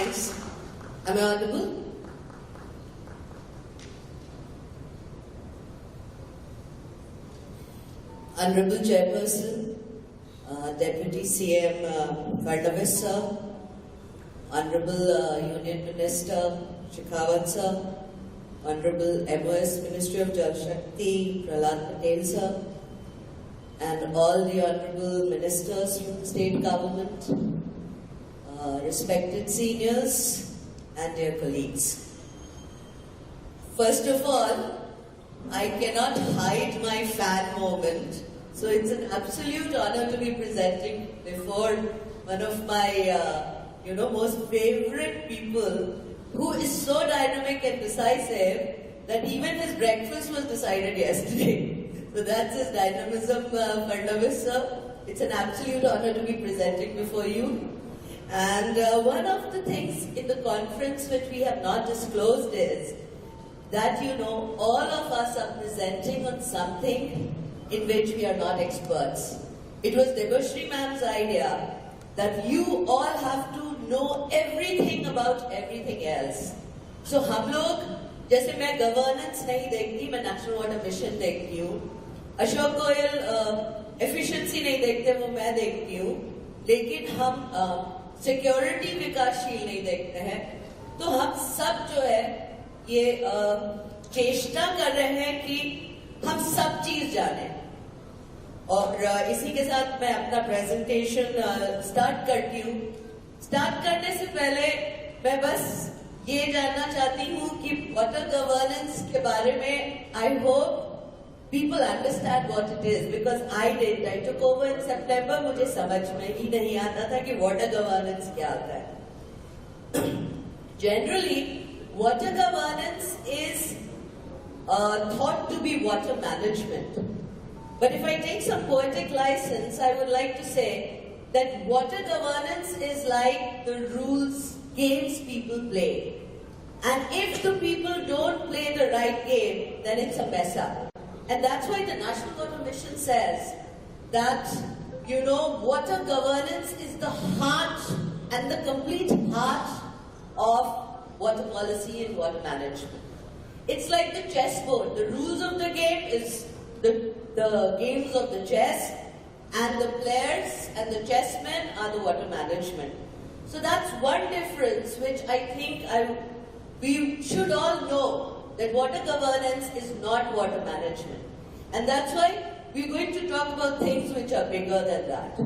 Thanks. Am I audible? Honorable Chairperson, Deputy CM Fadnavis sir, Honorable Union Minister Shekhawat sir, Honorable MOS Ministry of Jal Shakti Prahlad Patel sir, and all the Honorable Ministers from the State Government, respected seniors and dear colleagues. First of all, I cannot hide my fan moment, so it's an absolute honor to be presenting before one of my most favorite people, who is so dynamic and decisive that even his breakfast was decided yesterday. So that's his dynamism, Fadnavis sir. It's an absolute honor to be presenting before you. And one of the things in the conference which we have not disclosed is that, all of us are presenting on something in which we are not experts. It was Debashri ma'am's idea that you all have to know everything about everything else. So हम लोग, जैसे मैं governance नहीं देखती, मैं National Water Mission देखती हूँ. Ashok Goyal efficiency नहीं देखते, वो मैं देखती हूँ. लेकिन हम security विकासशील नहीं देखते हैं. तो हम सब जो है ये चेष्टा कर रहे हैं कि हम सब चीज जाने. और इसी के साथ मैं अपना प्रेजेंटेशन स्टार्ट करती हूँ. स्टार्ट करने से पहले मैं बस ये जानना चाहती हूँ कि वाटर गवर्नेंस के बारे में I hope people understand what it is, because I took over in September. मुझे समझ में ही नहीं आता था कि वाटर गवर्नेंस क्या होता है. Generally water governance is thought to be water management. But if I take some poetic license, I would like to say that water governance is like the rules, games people play. And if the people don't play the right game, then it's a mess up. And that's why the National Water Mission says that, water governance is the heart and the complete heart of water policy and water management. It's like the chessboard. The rules of the game is the games of the chess, and the players and the chessmen are the water management. So that's one difference which I think we should all know, that water governance is not water management. And that's why we're going to talk about things which are bigger than that.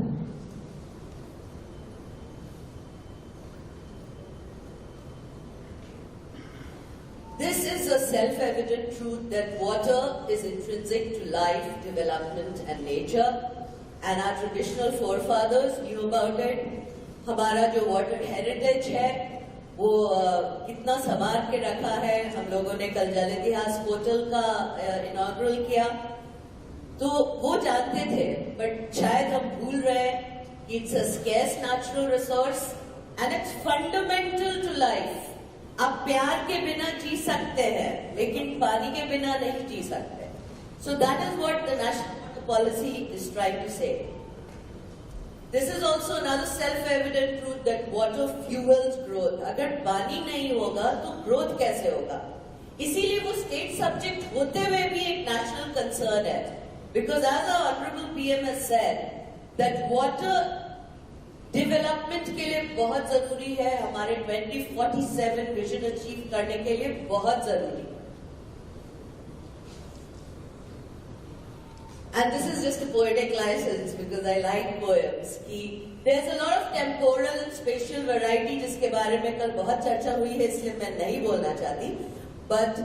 This is a self-evident truth that water is intrinsic to life, development and nature, and our traditional forefathers knew about it. हमारा जो water heritage है वो कितना संभाल के रखा है. हम लोगों ने कल जल इतिहास पोर्टल का इनॉग्रल किया, तो वो जानते थे, बट शायद हम भूल रहे हैं कि it's a scarce natural resource and it's fundamental to life. आप प्यार के बिना जी सकते हैं, लेकिन पानी के बिना नहीं जी सकते. So that is what the national water policy is trying to say. This is also another self-evident truth that water fuels growth. अगर पानी नहीं होगा तो growth कैसे होगा? इसीलिए वो state subject होते हुए भी एक national concern है. Because as our honorable PM has said, that water development के लिए बहुत जरूरी है, हमारे 2047 विजन अचीव करने के लिए बहुत जरूरी है. And this is just a poetic license because I like poems. कि there's a lot of temporal and spatial variety जिसके बारे में कल बहुत चर्चा हुई है, इसलिए मैं नहीं बोलना चाहती. But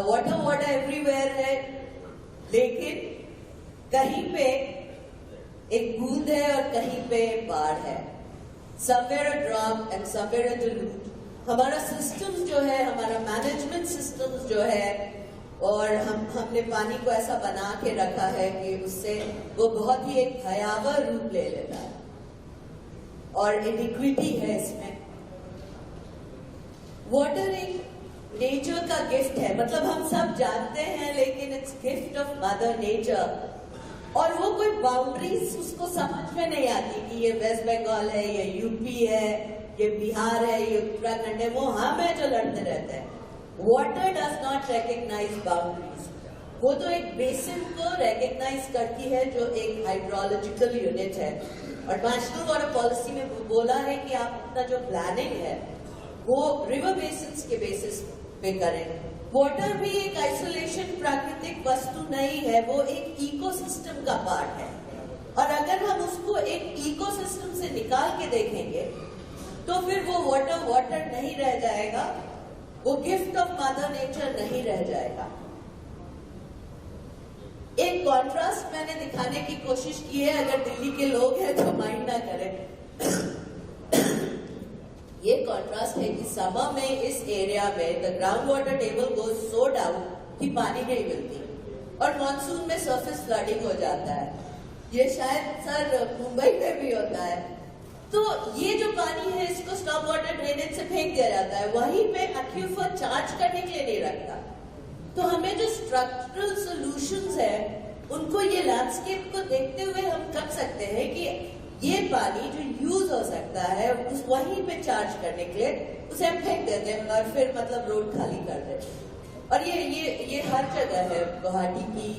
water everywhere है, लेकिन कहीं पे एक बूंद है और कहीं पे बाढ़ है. Somewhere a drop and somewhere a dilute. हमारा systems जो है, हमारा management systems जो है, और हमने पानी को ऐसा बना के रखा है कि उससे वो बहुत ही एक भयावह रूप ले लेता है, और iniquity है इसमें. Water एक nature का gift है, मतलब हम सब जानते हैं, लेकिन it's gift of mother nature. और वो कोई बाउंड्रीज उसको समझ में नहीं आती कि ये वेस्ट बंगाल है, ये यूपी है, ये बिहार है, ये उत्तराखंड है, वो हमें जो लड़ते रहते हैं। Water does not recognize boundaries. वो तो एक बेसिन को रिकग्नाइज करती है जो एक हाइड्रोलॉजिकल यूनिट है, और नेशनल वाटर पॉलिसी में बोला है कि आप अपना जो प्लानिंग है वो रिवर बेसिन्स के बेसिस पे करें। वाटर भी एक आइसोलेशन प्राकृतिक वस्तु नहीं है, वो एक इकोसिस्टम का पार्ट है, और अगर हम उसको एक इकोसिस्टम से निकाल के देखेंगे तो फिर वो वाटर वाटर नहीं रह जाएगा, वो गिफ्ट ऑफ मदर नेचर नहीं रह जाएगा। एक कॉन्ट्रास्ट मैंने दिखाने की कोशिश की है, अगर दिल्ली के लोग हैं तो माइंड ना करें। ये कॉन्ट्रास्ट है कि समर में इस एरिया में the ground water table goes so down कि पानी नहीं मिलती, और मॉनसून में सरफेस फ्लडिंग हो जाता है। ये शायद सर मुंबई में भी होता है। तो ये जो पानी है इसको स्टॉप वाटर ड्रेनेज से फेंक दिया जाता है, वहीं पे एक्यूफर चार्ज करने के लिए नहीं रखता। तो हमें जो स्ट्रक्चरल सॉल्यूशंस है उनको ये लैंडस्केप को देखते हुए हम कर सकते हैं कि ये पानी जो यूज हो सकता है उस वहीं पे चार्ज करने के लिए उसे हम फेंक देते हैं, और फिर मतलब रोड खाली कर देते हैं। और ये हर जगह है। गुवाहाटी की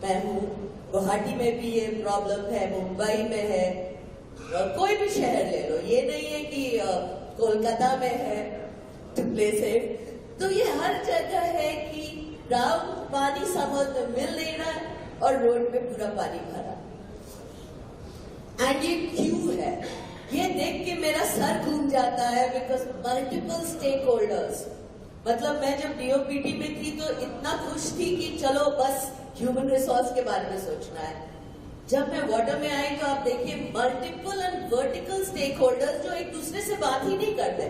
मैं हूँ, गुवाहाटी में भी ये प्रॉब्लम है, मुंबई में है, कोई भी शहर ले लो, ये नहीं है कि कोलकाता में है टू प्ले सेफ। तो ये हर जगह है कि ग्राउंड पानी समर में मिल नहीं रहा है और रोड पे पूरा पानी भरा। एंड ये क्यों है, ये देख के मेरा सर घूम जाता है, बिकॉज मल्टीपल स्टेक होल्डर्स। मतलब मैं जब डीओपीटी में थी तो इतना खुश थी कि चलो बस ह्यूमन रिसोर्स के बारे में सोचना है। जब मैं वाटर में आई तो आप देखिए multiple and vertical stakeholders जो एक दूसरे से बात ही नहीं करते।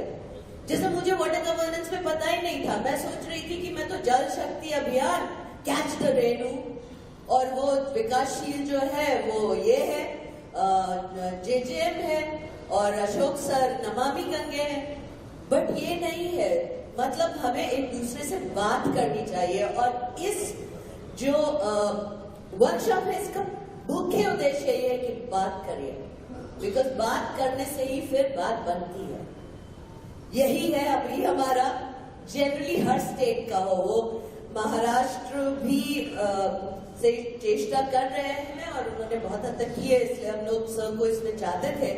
जैसे मुझे वाटर गवर्नेंस में पता ही नहीं था, मैं सोच रही थी कि मैं तो जल शक्ति अभियान, कैच द रेन हूं, और वो विकासशील जो है वो ये है, जेजेएम है, और अशोक सर नमामि गंगे है। बट ये नहीं है, मतलब हमें एक दूसरे से बात करनी चाहिए। और इस जो वर्कशॉप है इसका मुख्य उद्देश्य ये है कि बात करिए, बिकॉज बात करने से ही फिर बात बनती है। यही है अभी हमारा, जनरली हर स्टेट का हो, वो महाराष्ट्र भी से चेष्टा कर रहे हैं और उन्होंने बहुत हद तक की है, इसलिए हम लोग सबको इसमें चाहते थे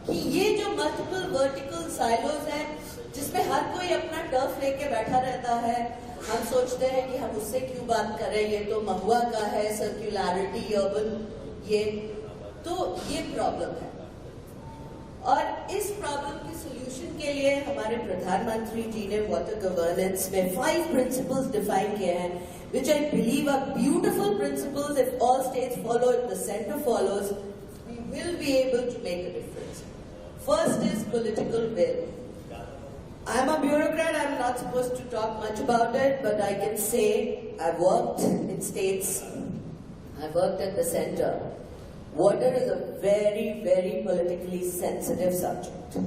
कि ये जो मल्टीपल वर्टिकल साइलोज हैं जिसमें हर कोई अपना टर्फ लेके बैठा रहता है, हम सोचते हैं कि हम उससे क्यों बात करें, ये तो महुआ का है, सर्कुलरिटी, अर्बन, तो ये प्रॉब्लम है। और इस प्रॉब्लम के सोल्यूशन के लिए हमारे प्रधानमंत्री जी ने वाटर गवर्नेंस में 5 प्रिंसिपल्स डिफाइन किए हैं, which I believe are beautiful principles. If all states follow it, the center follows, we will be able to make a difference. First is political will. I'm a bureaucrat, I'm not supposed to talk much about it, but I can say I've worked in states, I've worked at the center. Water is a very, very politically sensitive subject.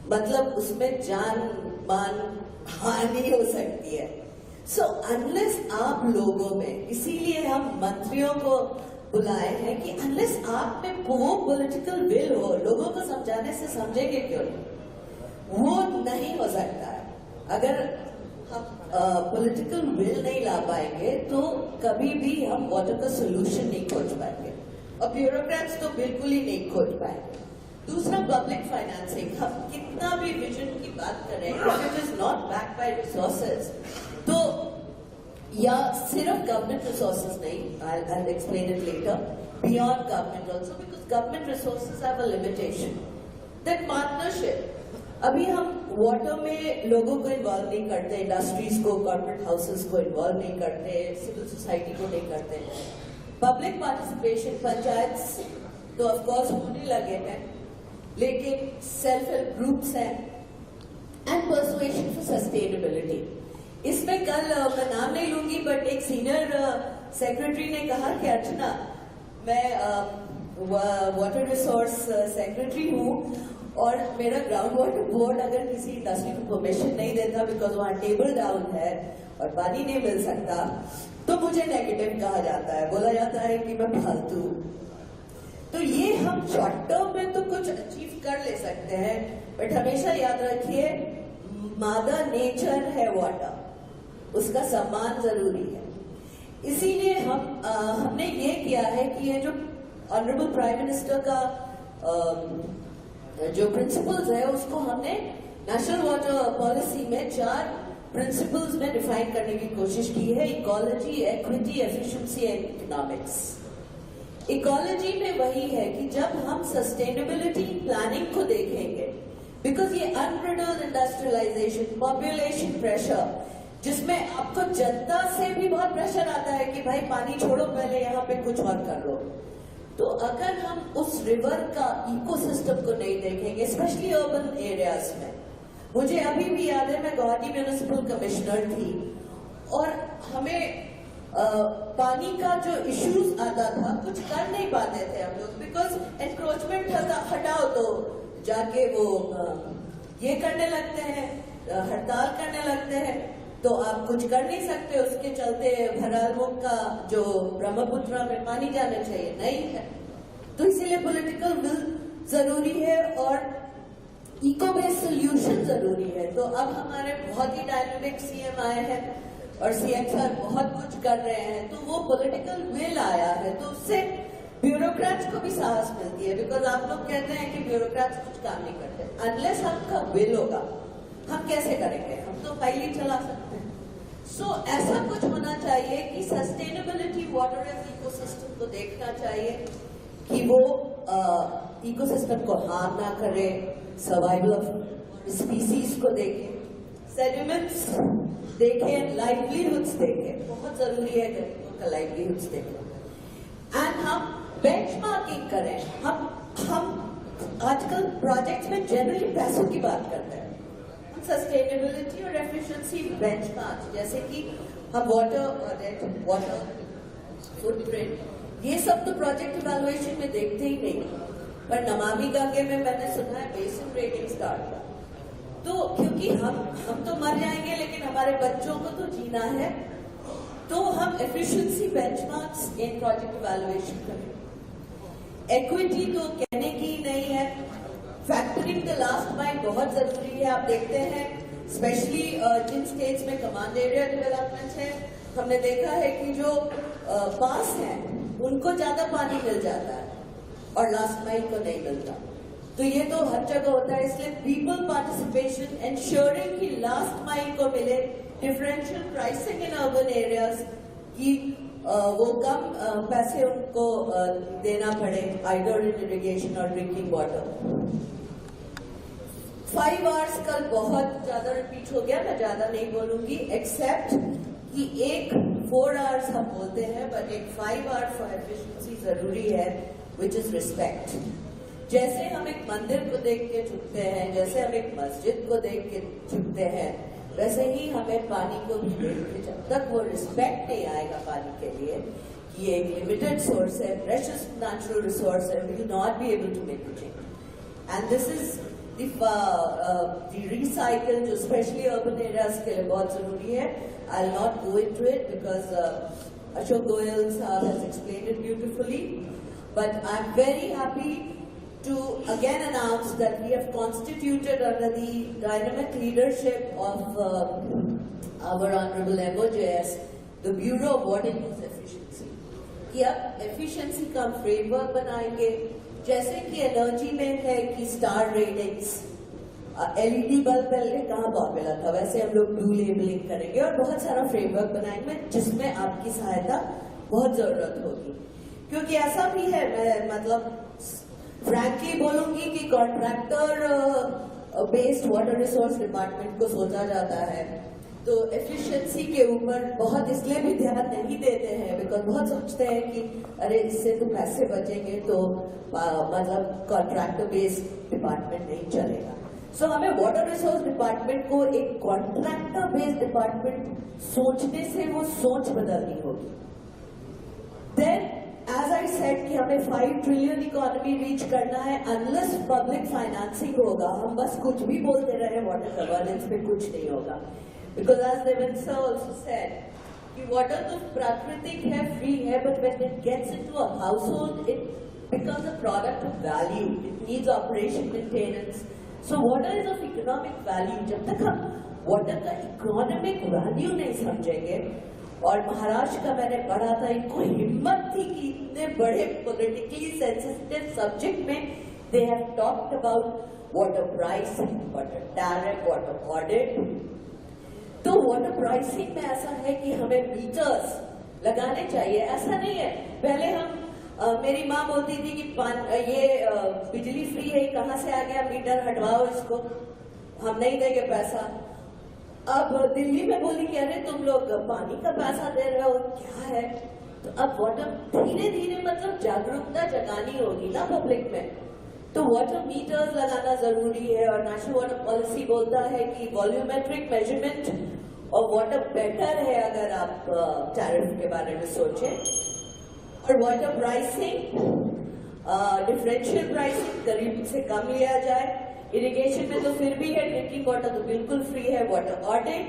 मतलब उसमें जान मान हानि हो सकती है। So unless आप लोगों में, इसीलिए हम मंत्रियों को बुलाए हैं कि unless आप में वो political will हो, लोगों को समझाने से समझेंगे क्यों नहीं, वो नहीं हो सकता है। अगर हम political will नहीं ला पाएंगे तो कभी भी हम water का solution नहीं खोज पाएंगे, और ब्यूरोक्रेट्स तो बिल्कुल ही नहीं खोज पाएंगे। दूसरा, पब्लिक फाइनेंसिंग। हम कितना भी विजन की बात करें, it is not backed by resources, तो या सिर्फ गवर्नमेंट रिसोर्सेज नहीं, I'll explain it later, beyond government also, because government resources have a limitation. Then partnership. अभी हम वाटर में लोगों को इन्वॉल्व नहीं करते, इंडस्ट्रीज को, कॉर्पोरेट हाउसेस को इन्वॉल्व नहीं करते, सिविल सोसाइटी को नहीं करते। पब्लिक पार्टिसिपेशन, पंचायत तो ऑफकोर्स होने लगे हैं, लेकिन सेल्फ हेल्प ग्रुप्स हैं, एंड परसुएशन फॉर सस्टेनेबिलिटी। इसमें कल मैं नाम नहीं लूंगी, बट एक सीनियर सेक्रेटरी ने कहा कि अर्चना, मैं वाटर रिसोर्स सेक्रेटरी हूँ और मेरा ग्राउंड वाटर बोर्ड अगर किसी इंडस्ट्री को परमिशन नहीं देता बिकॉज वहाँ टेबल डाउन है और पानी नहीं मिल सकता, तो मुझे नेगेटिव कहा जाता है, बोला जाता है कि मैं फालतू। तो ये हम शॉर्ट टर्म में तो कुछ अचीव कर ले सकते हैं, बट हमेशा याद रखिए मदर नेचर है वाटर, उसका सम्मान जरूरी है। इसीलिए हमने ये किया है कि ये जो ऑनरेबल प्राइम मिनिस्टर का जो प्रिंसिपल्स है उसको हमने नेशनल वाटर पॉलिसी में 4 प्रिंसिपल्स में डिफाइन करने की कोशिश की है। Ecology, equity, efficiency and economics. Ecology में वही है कि जब हम सस्टेनेबिलिटी प्लानिंग को देखेंगे, बिकॉज ये अनब्रिडल्ड इंडस्ट्रियलाइजेशन, पॉपुलेशन प्रेशर, जिसमें आपको जनता से भी बहुत प्रेशर आता है कि भाई पानी छोड़ो, पहले यहाँ पे कुछ और कर लो। तो अगर हम उस रिवर का इकोसिस्टम को नहीं देखेंगे, स्पेशली अर्बन एरियाज में, मुझे अभी भी याद है मैं गुवाहाटी म्यूनिसिपल कमिश्नर थी और हमें पानी का जो इश्यूज आता था कुछ कर नहीं पाते थे हम लोग, बिकॉज एनक्रोचमेंट हटाओ तो जाके वो ये करने लगते हैं, हड़ताल करने लगते हैं, तो आप कुछ कर नहीं सकते। उसके चलते भरालमुख का जो ब्रह्मपुत्र में पानी जाना चाहिए नहीं है, तो इसीलिए पॉलिटिकल विल जरूरी है और इको बेस्ड सोल्यूशन जरूरी है। तो अब हमारे बहुत ही डायनामिक सीएम आए हैं और सीएम सर बहुत कुछ कर रहे हैं, तो वो पॉलिटिकल विल आया है, तो उससे ब्यूरोक्रेट्स को भी साहस मिलती है। बिकॉज आप लोग कहते हैं कि ब्यूरोक्रेट्स कुछ काम नहीं करते, अनलेस आपका विल होगा हम कैसे करेंगे, हम तो फाइल ही चला सकते हैं। सो ऐसा कुछ होना चाहिए कि सस्टेनेबिलिटी वाटर एंड इकोसिस्टम को देखना चाहिए कि वो इकोसिस्टम को हार्म ना करे, सर्वाइवल ऑफ स्पीसीज को देखें, सेडिमेंट्स देखें, लाइवलीहुड्स देखें, बहुत जरूरी है गरीबों का लाइवलीहुड्स देखें। एंड हम बेंचमार्किंग करें। हम आजकल प्रोजेक्ट्स में जनरली पैसों की बात करते हैं, हम सस्टेनेबिलिटी और एफिशिएंसी बेंचमार्क, जैसे कि हम वाटर ऑडिट, वाटर फुटप्रिंट, ये सब तो प्रोजेक्ट इवैल्यूएशन में देखते ही नहीं। पर नमामि गंगे में मैंने सुना है बेसिन रेटिंग स्टार्ट हुआ, तो क्योंकि हम तो मर जाएंगे लेकिन हमारे बच्चों को तो जीना है, तो हम एफिशिएंसी बेंचमार्क्स इन प्रोजेक्ट इवैल्यूएशन करें। इक्विटी तो कहने की नहीं है, फैक्टरिंग द लास्ट माइल बहुत जरूरी है। आप देखते हैं स्पेशली जिन स्टेट्स में कमांड एरिया डेवलपमेंट है, हमने देखा है कि जो पास हैं उनको ज्यादा पानी मिल जाता है और लास्ट माइल को नहीं मिलता। तो ये तो हर जगह होता है, इसलिए पीपल पार्टिसिपेशन, एंश्योरिंग कि लास्ट माइल को मिले, differential pricing in urban areas की वो कम पैसे उनको देना पड़े, आइदर इन इरिगेशन और ड्रिंकिंग वाटर। 5 आवर्स कल बहुत ज्यादा रिपीट हो गया, मैं ज्यादा नहीं बोलूंगी, एक्सेप्ट कि एक 4 आवर्स हम बोलते हैं, बट एक 5 आवर फॉर एफिशिएंसी जरूरी है, विच इज रिस्पेक्ट। जैसे हम एक मंदिर को देख के झुकते हैं, जैसे हम एक मस्जिद को देख के झुकते हैं, वैसे ही हमें पानी को भी देख के, जब तक वो रिस्पेक्ट नहीं आएगा पानी के लिए कि ये एक लिमिटेड सोर्स है, प्रेशियस नेचुरल रिसोर्स है, we will not be able to make a change. And this is the recycle, जो स्पेशली अर्बन एरियाज के लिए बहुत जरूरी है। I will not go into it because Ashok Goyal साहब has explained it beautifully, but I'm very happy to again announce that we have constituted under the dynamic leadership of our Honorable MOJS, the Bureau of Water Use Efficiency, कि अब efficiency का framework बनाएंगे, जैसे कि energy में है कि star ratings, LED bulb पहले कहाँ पॉपुलर था, वैसे हम लोग ब्लू लेबलिंग करेंगे और बहुत सारा फ्रेमवर्क बनाएंगे जिसमें आपकी सहायता बहुत जरूरत होगी। क्योंकि ऐसा भी है, मैं मतलब फ्रैंकली बोलूंगी कि contractor based water resource department को सोचा जाता है, तो एफिशिएंसी के ऊपर बहुत इसलिए भी ध्यान नहीं देते हैं बिकॉज बहुत सोचते हैं कि अरे इससे तो पैसे बचेंगे, तो मतलब कॉन्ट्रैक्टर बेस्ड डिपार्टमेंट नहीं चलेगा। सो हमें वाटर रिसोर्स डिपार्टमेंट को एक कॉन्ट्रैक्टर बेस्ड डिपार्टमेंट सोचने से वो सोच बदलनी होगी। देन एज आई सेड कि हमें 5 ट्रिलियन इकोनॉमी रीच करना है, अनलेस पब्लिक फाइनेंसिंग होगा, हम बस कुछ भी बोलते रहे वाटर गवर्नेंस में कुछ नहीं होगा। Because as Devendra sir also said कि वाटर तो प्राकृतिक है, फ्री है, but when it gets into a household इट becomes a product of value. It needs operation maintenance. So water is of economic value. जब तक हम water का economic value नहीं समझेंगे, और महाराष्ट्र का मैंने पढ़ा था, इनको हिम्मत थी कि इतने बड़े politically sensitive subject में they have talked about water pricing, water tariff, water audit. तो water pricing में ऐसा है कि हमें meters लगाने चाहिए. ऐसा नहीं है, पहले हम मेरी माँ बोलती थी कि ये बिजली फ्री है, कहाँ से आ गया, मीटर हटवाओ इसको, हम नहीं देंगे पैसा. अब दिल्ली में बोली कि अरे तुम लोग पानी का पैसा दे रहे हो, क्या है. तो अब वाटर धीरे धीरे मतलब जागरूकता जगानी होगी ना पब्लिक में. तो वाटर मीटर्स लगाना जरूरी है. और नेशनल वाटर पॉलिसी बोलता है कि वॉल्यूमेट्रिक मेजरमेंट और वाटर बेटर है अगर आप टैरिफ के बारे में सोचें. और वाटर प्राइसिंग, डिफरेंशियल प्राइसिंग करीब से कम लिया जाए. इरिगेशन में तो फिर भी है, ड्रिंकिंग वाटर तो बिल्कुल फ्री है. वाटर ऑडिट,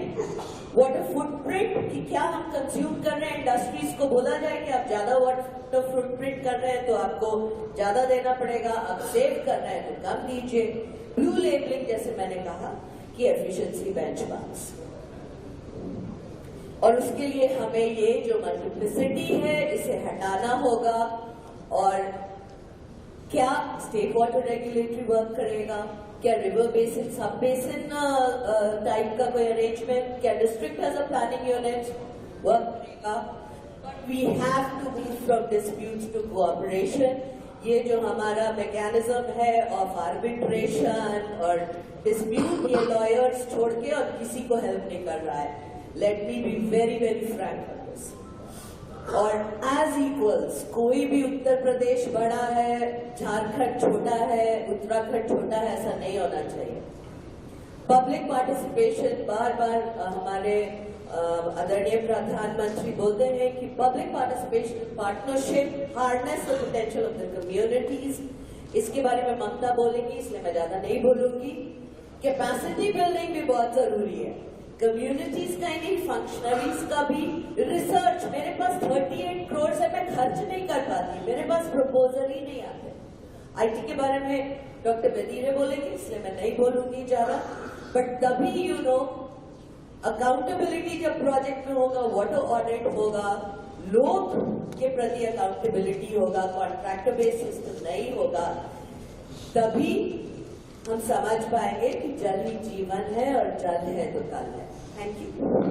वाटर फुटप्रिंट कि क्या हम कंज्यूम कर रहे हैं. इंडस्ट्रीज को बोला जाए कि आप ज्यादा वाटर फुटप्रिंट कर रहे हैं तो आपको ज्यादा देना पड़ेगा, आप सेव कर रहे हैं तो कम दीजिए. ब्लू लेबलिंग, जैसे मैंने कहा कि एफिशिएंसी बेंचमार्क्स. और उसके लिए हमें ये जो मल्टीप्लिसिटी है इसे हटाना होगा. और क्या स्टेट वाटर रेगुलेटरी वर्क करेगा, क्या river basin sub basin type का कोई अरेंजमेंट, क्या district as a planning unit work करेगा. But we have to move from disputes to cooperation. ये जो हमारा मैकेनिज्म है ऑफ आर्बिट्रेशन और डिस्प्यूट, ये लॉयर्स छोड़ के और किसी को हेल्प नहीं कर रहा है. Let me be very very frank on this. और as equals, कोई भी उत्तर प्रदेश बड़ा है, झारखंड छोटा है, उत्तराखंड छोटा है, ऐसा नहीं होना चाहिए. पब्लिक पार्टिसिपेशन, बार बार हमारे आदरणीय प्रधानमंत्री बोलते हैं कि public participation, partnership, harness the potential of the communities. इसके बारे में ममता बोलेंगी, इसलिए मैं ज्यादा नहीं बोलूंगी. कैपेसिटी बिल्डिंग भी बहुत जरूरी है. कम्युनिटीज का ही नहीं, फंक्शनरीज का भी. रिसर्च, मेरे पास 38 करोड़ है, मैं खर्च नहीं कर पाती, मेरे पास प्रपोजल ही नहीं आते. आईटी के बारे में डॉक्टर बेदीरे बोलेंगे, इसलिए मैं नहीं बोलूंगी ज्यादा. बट तभी यू नो अकाउंटेबिलिटी जब प्रोजेक्ट में होगा, वाटर ऑडिट होगा, लोग के प्रति अकाउंटेबिलिटी होगा, कॉन्ट्रैक्टर बेस्ड सिस्टम नहीं होगा, तभी हम समझ पाएंगे कि जल ही जीवन है और जल है तो कल है. Thank you.